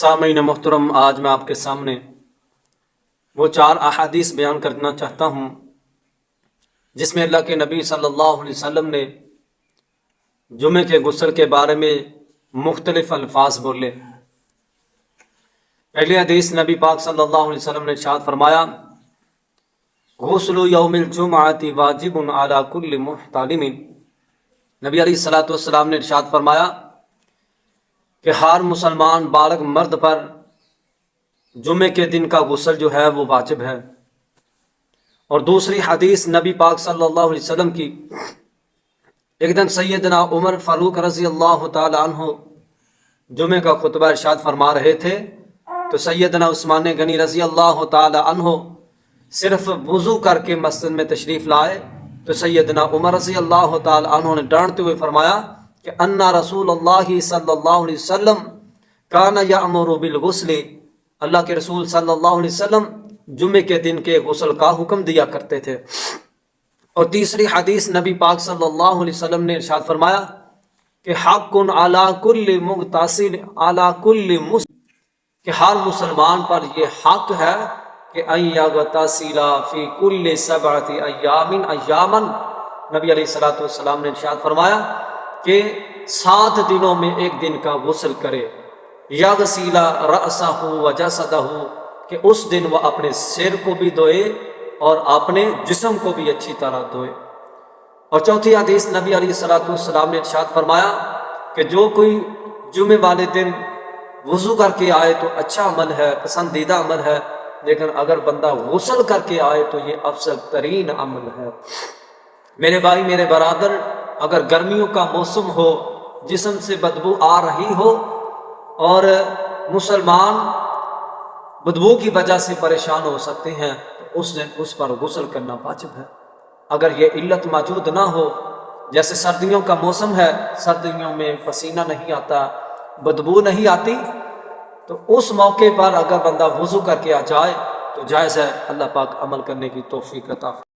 سامعین محترم، آج میں آپ کے سامنے وہ 4 احادیث بیان کرنا چاہتا ہوں جس میں اللہ کے نبی صلی اللہ علیہ وسلم نے جمعے کے غسل کے بارے میں مختلف الفاظ بولے۔ پہلی حدیث نبی پاک صلی اللہ علیہ وسلم نے ارشاد فرمایا، غسل یوم الجمعۃ واجب علی کل محتلم۔ نبی علیہ الصلوۃ والسلام نے ارشاد فرمایا کہ ہر مسلمان بالغ مرد پر جمعے کے دن کا غسل جو ہے وہ واجب ہے۔ اور دوسری حدیث نبی پاک صلی اللہ علیہ وسلم کی، ایک دن سیدنا عمر فاروق رضی اللہ تعالی عنہ جمعے کا خطبہ ارشاد فرما رہے تھے تو سیدنا عثمان غنی رضی اللہ تعالی عنہ صرف وضو کر کے مسجد میں تشریف لائے تو سیدنا عمر رضی اللہ تعالی عنہ نے ڈانٹتے ہوئے فرمایا کہ انا رسول اللہ صلی اللہ علیہ وسلم کان یأمر بالغسل، اللہ کے رسول صلی اللہ علیہ وسلم جمعے کے دن کے غسل کا حکم دیا کرتے تھے۔ اور تیسری حدیث نبی پاک صلی اللہ علیہ وسلم نے ارشاد فرمایا کہ حق علی کل مغتسل علی کل مسلم، کہ ہر مسلمان پر یہ حق ہے کہ ان یغتسل فی کل 7 ایام ایاما، نبی علیہ الصلوۃ والسلام نے ارشاد فرمایا کہ 7 دنوں میں ایک دن کا غسل کرے، یغسل رأسہ وجسدہ، کہ اس دن وہ اپنے سر کو بھی دھوئے اور اپنے جسم کو بھی اچھی طرح دھوئے۔ اور چوتھی حدیث نبی علیہ الصلوۃ والسلام نے ارشاد فرمایا کہ جو کوئی جمعے والے دن وضو کر کے آئے تو اچھا عمل ہے، پسندیدہ عمل ہے، لیکن اگر بندہ غسل کر کے آئے تو یہ افضل ترین عمل ہے۔ میرے بھائی، میرے برادر، اگر گرمیوں کا موسم ہو، جسم سے بدبو آ رہی ہو اور مسلمان بدبو کی وجہ سے پریشان ہو سکتے ہیں تو اس پر غسل کرنا واجب ہے۔ اگر یہ علت موجود نہ ہو، جیسے سردیوں کا موسم ہے، سردیوں میں پسینہ نہیں آتا، بدبو نہیں آتی، تو اس موقع پر اگر بندہ وضو کر کے آ جائے تو جائز ہے۔ اللہ پاک عمل کرنے کی توفیق عطا فرمائے۔